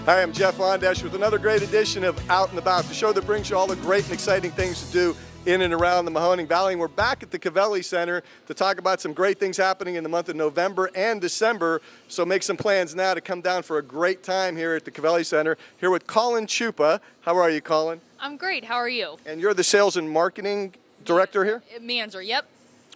Hi, I'm Jeff Ondash with another great edition of Out and About, the show that brings you all the great and exciting things to do in and around the Mahoning Valley. And we're back at the Covelli Centre to talk about some great things happening in the month of November and December. So make some plans now to come down for a great time here at the Covelli Centre. Here with Kollin Chupa. How are you, Kollin? I'm great. How are you? And you're the Sales and Marketing Director here? Manager, yep.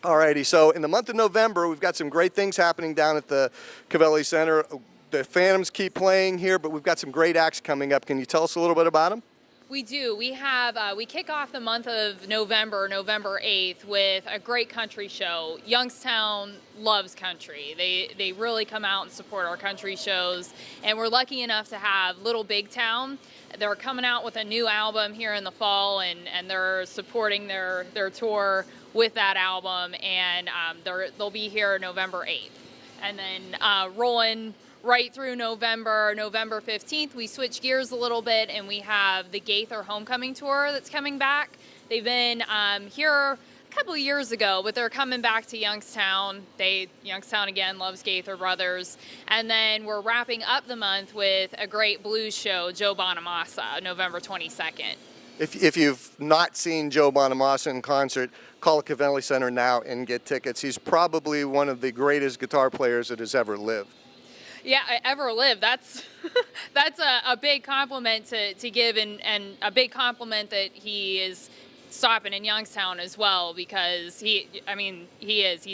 Alrighty, so in the month of November, we've got some great things happening down at the Covelli Centre. The Phantoms keep playing here, but we've got some great acts coming up. Can you tell us a little bit about them? We do. We have we kick off the month of November 8th, with a great country show. Youngstown loves country. They really come out and support our country shows, and we're lucky enough to have Little Big Town. They're coming out with a new album here in the fall, and they're supporting their tour with that album, and they'll be here November 8th. And then rolling right through November 15th, we switch gears a little bit, and we have the Gaither Homecoming Tour that's coming back. They've been here a couple of years ago, but they're coming back to Youngstown. Youngstown, again, loves Gaither Brothers. And then we're wrapping up the month with a great blues show, Joe Bonamassa, November 22nd. If you've not seen Joe Bonamassa in concert, call the Covelli Centre now and get tickets. He's probably one of the greatest guitar players that has ever lived. Yeah, ever lived. That's a big compliment to give, and a big compliment that he is stopping in Youngstown as well, because he's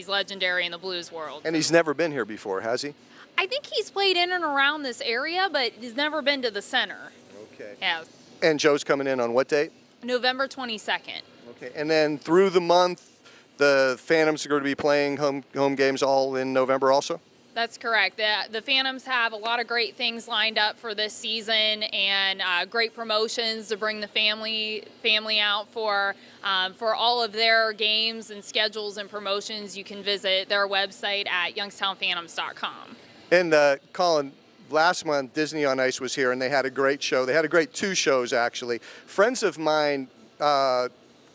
legendary in the blues world. And he's never been here before, has he? I think he's played in and around this area, but he's never been to the center. Okay. Yeah. And Joe's coming in on what date? November 22nd. Okay. And then through the month, the Phantoms are going to be playing home games all in November also? That's correct. The Phantoms have a lot of great things lined up for this season, and great promotions to bring the family out for all of their games and schedules and promotions. You can visit their website at youngstownphantoms.com. And Kollin, last month Disney on Ice was here, and they had a great show. They had a great two shows, actually. Friends of mine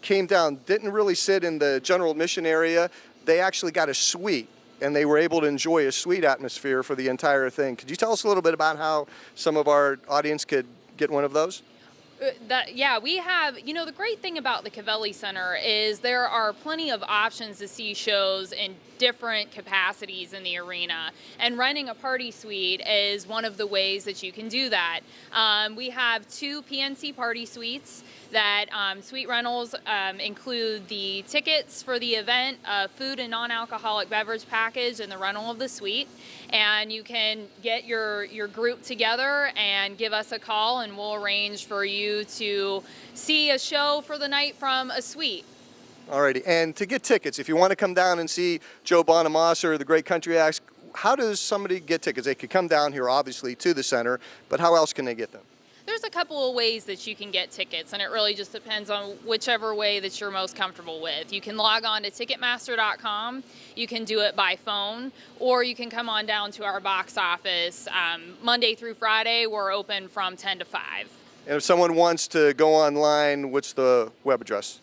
came down, didn't really sit in the general admission area. They actually got a suite, and they were able to enjoy a suite atmosphere for the entire thing. Could you tell us a little bit about how some of our audience could get one of those? We have, the great thing about the Covelli Centre is there are plenty of options to see shows in different capacities in the arena, and renting a party suite is one of the ways that you can do that. We have 2 PNC party suites that suite rentals include the tickets for the event, food and non-alcoholic beverage package, and the rental of the suite. And you can get your group together and give us a call, and we'll arrange for you to see a show for the night from a suite. Alrighty, and to get tickets, if you want to come down and see Joe Bonamassa or the great country acts, how does somebody get tickets? They could come down here, obviously, to the center, but how else can they get them? There's a couple of ways that you can get tickets, and it really just depends on whichever way that you're most comfortable with. You can log on to Ticketmaster.com, you can do it by phone, or you can come on down to our box office. Monday through Friday, we're open from 10 to 5. And if someone wants to go online, what's the web address?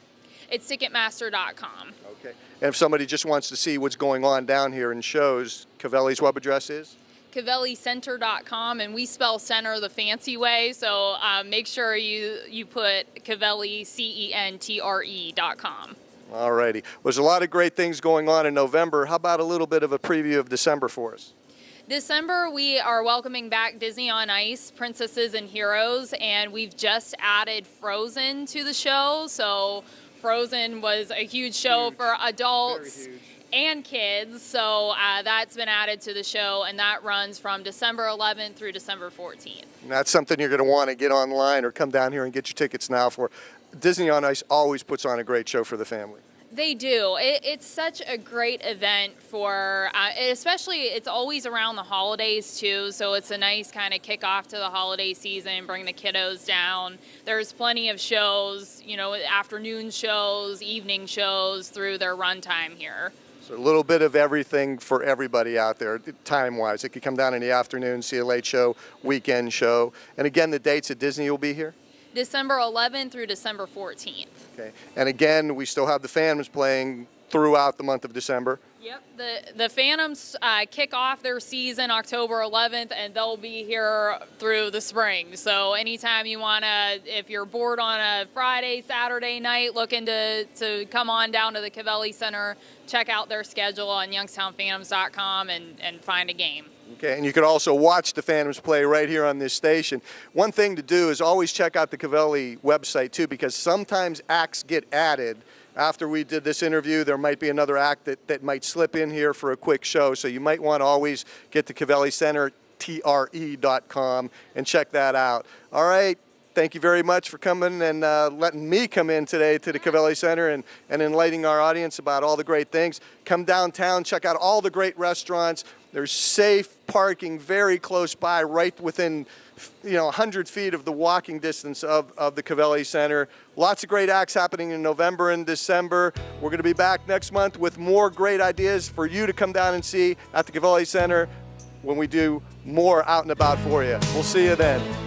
It's Ticketmaster.com. Okay. And if somebody just wants to see what's going on down here in shows, Covelli's web address is? CovelliCentre.com, and we spell center the fancy way, so make sure you put Covelli, CENTRE.com. All righty. Well, there's a lot of great things going on in November. How about a little bit of a preview of December for us? December, we are welcoming back Disney on Ice, Princesses and Heroes, and we've just added Frozen to the show. So Frozen was a huge show for adults and kids, so that's been added to the show, and that runs from December 11th through December 14th. And that's something you're going to want to get online or come down here and get your tickets now for. Disney on Ice always puts on a great show for the family. They do. It's such a great event for, especially it's always around the holidays too, so it's a nice kind of kickoff to the holiday season, bring the kiddos down. There's plenty of shows, afternoon shows, evening shows through their runtime here. So a little bit of everything for everybody out there, time-wise. They could come down in the afternoon, see a late show, weekend show. And again, the dates at Disney will be here? December 11th through December 14th. Okay. And again, we still have the Phantoms playing throughout the month of December. Yep, the Phantoms kick off their season October 11th, and they'll be here through the spring. So anytime you want to, if you're bored on a Friday, Saturday night, looking to come on down to the Covelli Centre, check out their schedule on youngstownphantoms.com and find a game. Okay, and you can also watch the Phantoms play right here on this station. One thing to do is always check out the Covelli website too, because sometimes acts get added. After we did this interview, there might be another act that might slip in here for a quick show, so you might want to always get to Covelli Centre, tre.com, and check that out. All right, thank you very much for coming and letting me come in today to the Covelli Centre and enlightening our audience about all the great things. Come downtown, check out all the great restaurants. There's safe parking very close by, right within 100 feet of the walking distance of the Covelli Centre. Lots of great acts happening in November and December. We're going to be back next month with more great ideas for you to come down and see at the Covelli Centre when we do more out and about for you. We'll see you then.